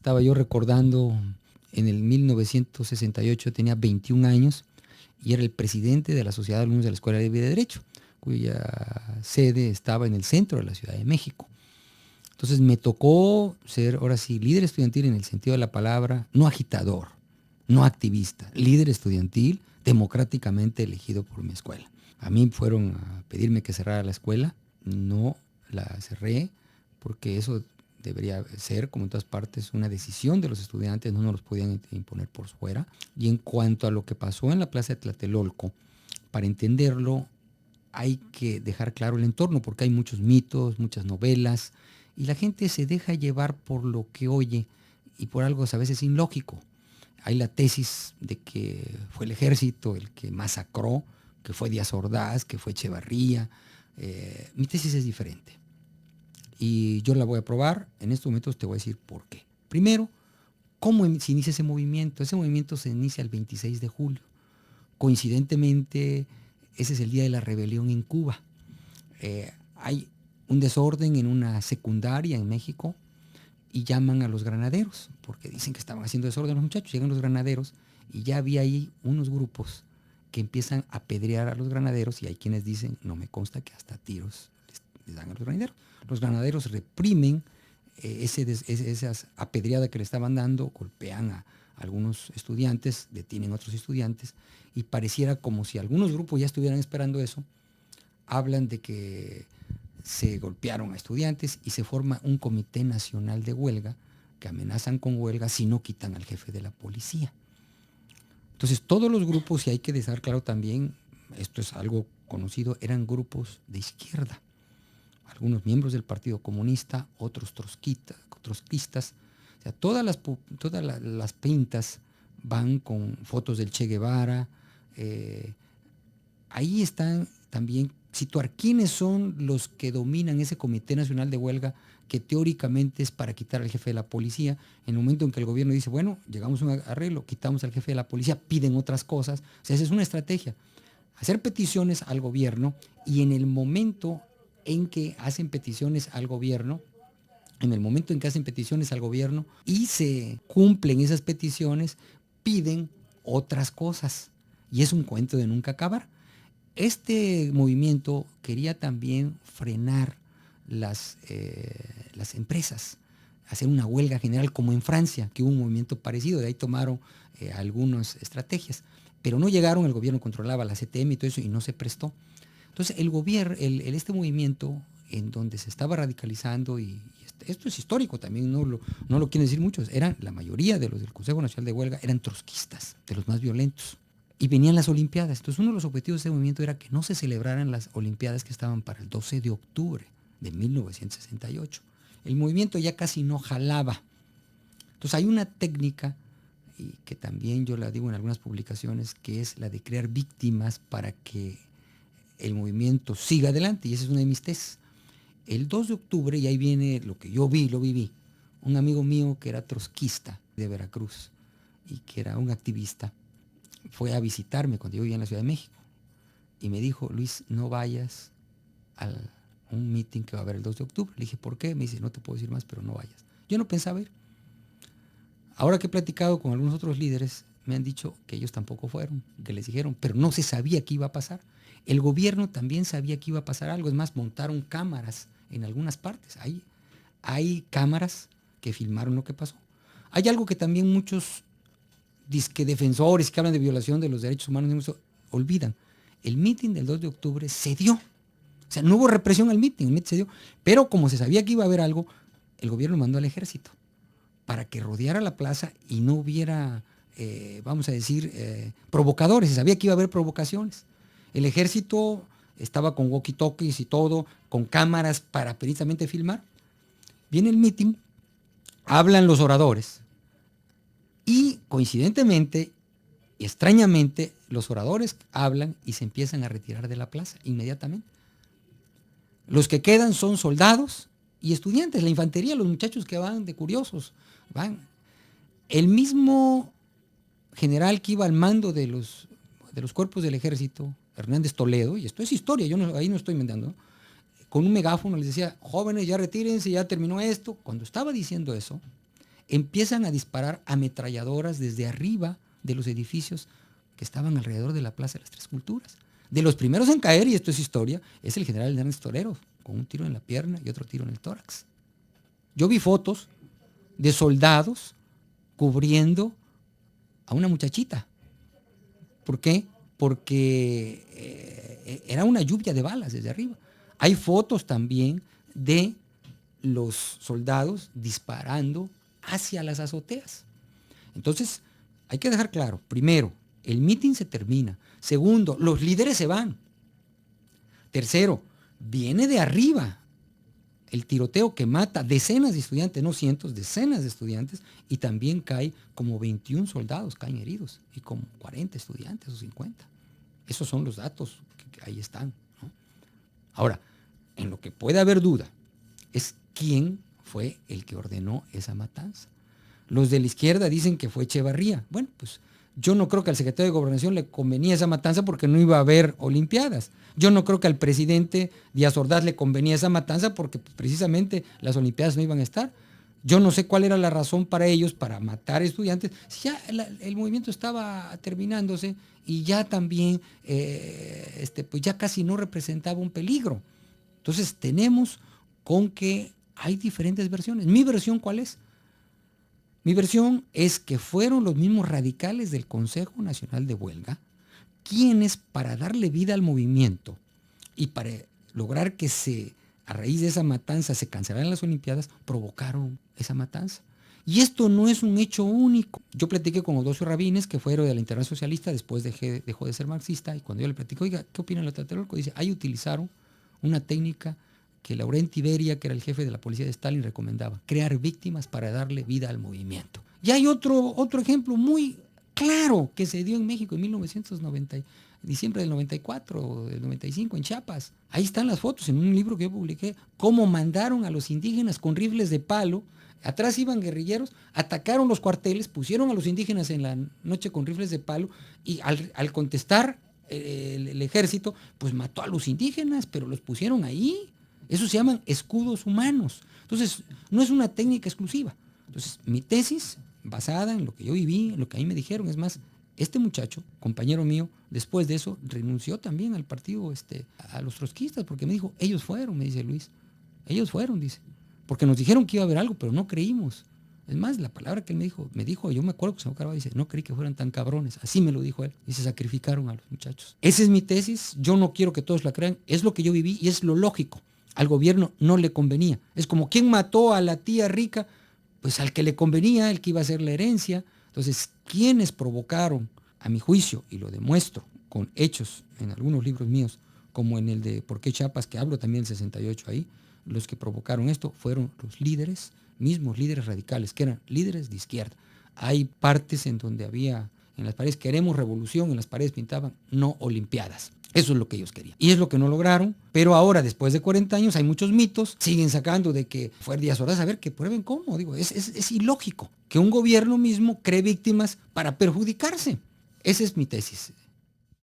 Estaba yo recordando, en el 1968 tenía 21 años y era el presidente de la Sociedad de Alumnos de la Escuela de Vida y Derecho, cuya sede estaba en el centro de la Ciudad de México. Entonces me tocó ser, ahora sí, líder estudiantil en el sentido de la palabra, no agitador, no activista, líder estudiantil democráticamente elegido por mi escuela. A mí fueron a pedirme que cerrara la escuela, no la cerré porque eso debería ser, como en todas partes, una decisión de los estudiantes, no nos los podían imponer por fuera. Y en cuanto a lo que pasó en la Plaza de Tlatelolco, para entenderlo hay que dejar claro el entorno, porque hay muchos mitos, muchas novelas, y la gente se deja llevar por lo que oye y por algo a veces ilógico. Hay la tesis de que fue el ejército el que masacró, que fue Díaz Ordaz, que fue Echevarría. Mi tesis es diferente. Y yo la voy a probar. En estos momentos te voy a decir por qué. Primero, ¿cómo se inicia ese movimiento? Ese movimiento se inicia el 26 de julio. Coincidentemente, ese es el día de la rebelión en Cuba. Hay un desorden en una secundaria en México y llaman a los granaderos, porque dicen que estaban haciendo desorden los muchachos. Llegan los granaderos y ya había ahí unos grupos que empiezan a apedrear a los granaderos, y hay quienes dicen, no me consta, que hasta tiros les dan a los granaderos. Los granaderos reprimen esas apedreadas que le estaban dando, golpean a algunos estudiantes, detienen a otros estudiantes, y pareciera como si algunos grupos ya estuvieran esperando eso. Hablan de que se golpearon a estudiantes y se forma un comité nacional de huelga que amenazan con huelga si no quitan al jefe de la policía. Entonces todos los grupos, y hay que dejar claro también, esto es algo conocido, eran grupos de izquierda. Algunos miembros del Partido Comunista, otros trotskistas. O sea, todas las pintas van con fotos del Che Guevara. Ahí están también situar quiénes son los que dominan ese Comité Nacional de Huelga, que teóricamente es para quitar al jefe de la policía. En el momento en que el gobierno dice, bueno, llegamos a un arreglo, quitamos al jefe de la policía, piden otras cosas. O sea, esa es una estrategia. Hacer peticiones al gobierno, y en el momento en que hacen peticiones al gobierno, y se cumplen esas peticiones, piden otras cosas. Y es un cuento de nunca acabar. Este movimiento quería también frenar las empresas, hacer una huelga general como en Francia, que hubo un movimiento parecido. De ahí tomaron algunas estrategias, pero no llegaron. El gobierno controlaba la CTM y todo eso, y no se prestó. Entonces este movimiento, en donde se estaba radicalizando, y esto es histórico también, no lo quieren decir muchos, la mayoría de los del Consejo Nacional de Huelga eran trotskistas, de los más violentos. Y venían las Olimpiadas. Entonces uno de los objetivos de ese movimiento era que no se celebraran las Olimpiadas que estaban para el 12 de octubre de 1968. El movimiento ya casi no jalaba. Entonces hay una técnica, y que también yo la digo en algunas publicaciones, que es la de crear víctimas para que el movimiento siga adelante, y esa es una de mis tesis. El 2 de octubre, y ahí viene lo que yo lo viví, un amigo mío que era trotskista de Veracruz y que era un activista, fue a visitarme cuando yo vivía en la Ciudad de México y me dijo, Luis, no vayas a un meeting que va a haber el 2 de octubre. Le dije, ¿por qué? Me dice, no te puedo decir más, pero no vayas. Yo no pensaba ir. Ahora que he platicado con algunos otros líderes, me han dicho que ellos tampoco fueron, que les dijeron, pero no se sabía qué iba a pasar. El gobierno también sabía que iba a pasar algo. Es más, montaron cámaras en algunas partes. Hay cámaras que filmaron lo que pasó. Hay algo que también muchos defensores que hablan de violación de los derechos humanos olvidan. El mitin del 2 de octubre se dio. O sea, no hubo represión al mitin, el mitin se dio. Pero como se sabía que iba a haber algo, el gobierno mandó al ejército para que rodeara la plaza y no hubiera, vamos a decir, provocadores. Se sabía que iba a haber provocaciones. El ejército estaba con walkie-talkies y todo, con cámaras para precisamente filmar. Viene el mitin, hablan los oradores, y coincidentemente y extrañamente los oradores hablan y se empiezan a retirar de la plaza inmediatamente. Los que quedan son soldados y estudiantes, la infantería, los muchachos que van de curiosos. Van. El mismo general que iba al mando de los cuerpos del ejército, Hernández Toledo, y esto es historia, ahí no estoy inventando, con un megáfono les decía, jóvenes, ya retírense, ya terminó esto. Cuando estaba diciendo eso, empiezan a disparar ametralladoras desde arriba de los edificios que estaban alrededor de la Plaza de las Tres Culturas. De los primeros en caer, y esto es historia, es el general Hernández Torero, con un tiro en la pierna y otro tiro en el tórax. Yo vi fotos de soldados cubriendo a una muchachita. ¿Por qué? Porque era una lluvia de balas desde arriba. Hay fotos también de los soldados disparando hacia las azoteas. Entonces, hay que dejar claro, primero, el mitin se termina. Segundo, los líderes se van. Tercero, viene de arriba el tiroteo que mata decenas de estudiantes, no cientos, decenas de estudiantes, y también cae como 21 soldados, caen heridos, y como 40 estudiantes o 50. Esos son los datos que ahí están, ¿no? Ahora, en lo que puede haber duda es quién fue el que ordenó esa matanza. Los de la izquierda dicen que fue Echevarría. Bueno, pues yo no creo que al secretario de Gobernación le convenía esa matanza porque no iba a haber Olimpiadas. Yo no creo que al presidente Díaz Ordaz le convenía esa matanza porque precisamente las Olimpiadas no iban a estar. Yo no sé cuál era la razón para ellos para matar estudiantes. Si ya el movimiento estaba terminándose y ya también pues ya casi no representaba un peligro. Entonces tenemos con que hay diferentes versiones. ¿Mi versión cuál es? Mi versión es que fueron los mismos radicales del Consejo Nacional de Huelga quienes, para darle vida al movimiento y para lograr que a raíz de esa matanza se cancelaran las Olimpiadas, provocaron esa matanza. Y esto no es un hecho único. Yo platiqué con Odosio Rabines, que fue héroe de la Internacional Socialista, después dejó de ser marxista, y cuando yo le platico, oiga, ¿qué opina el Tlatelolco? Dice, ahí utilizaron una técnica que Laurent Iberia, que era el jefe de la policía de Stalin, recomendaba, crear víctimas para darle vida al movimiento. Y hay otro ejemplo muy claro que se dio en México en 1990, diciembre del 94 o del 95 en Chiapas. Ahí están las fotos en un libro que yo publiqué, cómo mandaron a los indígenas con rifles de palo, atrás iban guerrilleros, atacaron los cuarteles, pusieron a los indígenas en la noche con rifles de palo y al contestar el ejército, pues mató a los indígenas, pero los pusieron ahí. Eso se llaman escudos humanos. Entonces, no es una técnica exclusiva. Entonces, mi tesis, basada en lo que yo viví, en lo que a mí me dijeron, es más, este muchacho, compañero mío, después de eso, renunció también al partido, a los trotskistas, porque me dijo, ellos fueron, me dice Luis. Ellos fueron, dice. Porque nos dijeron que iba a haber algo, pero no creímos. Es más, la palabra que él me dijo, yo me acuerdo que se me acordaba, dice, no creí que fueran tan cabrones. Así me lo dijo él. Y se sacrificaron a los muchachos. Esa es mi tesis. Yo no quiero que todos la crean. Es lo que yo viví y es lo lógico. Al gobierno no le convenía. Es como quien mató a la tía rica, pues al que le convenía, el que iba a hacer la herencia. Entonces, quienes provocaron, a mi juicio, y lo demuestro con hechos en algunos libros míos, como en el de ¿Por qué Chiapas?, que hablo también del 68 ahí, los que provocaron esto fueron los líderes, mismos líderes radicales, que eran líderes de izquierda. Hay partes en donde había, en las paredes, queremos revolución, en las paredes pintaban no Olimpiadas. Eso es lo que ellos querían. Y es lo que no lograron. Pero ahora, después de 40 años, hay muchos mitos. Siguen sacando de que fue Díaz Ordaz. A ver, que prueben cómo. Digo, es ilógico que un gobierno mismo cree víctimas para perjudicarse. Esa es mi tesis.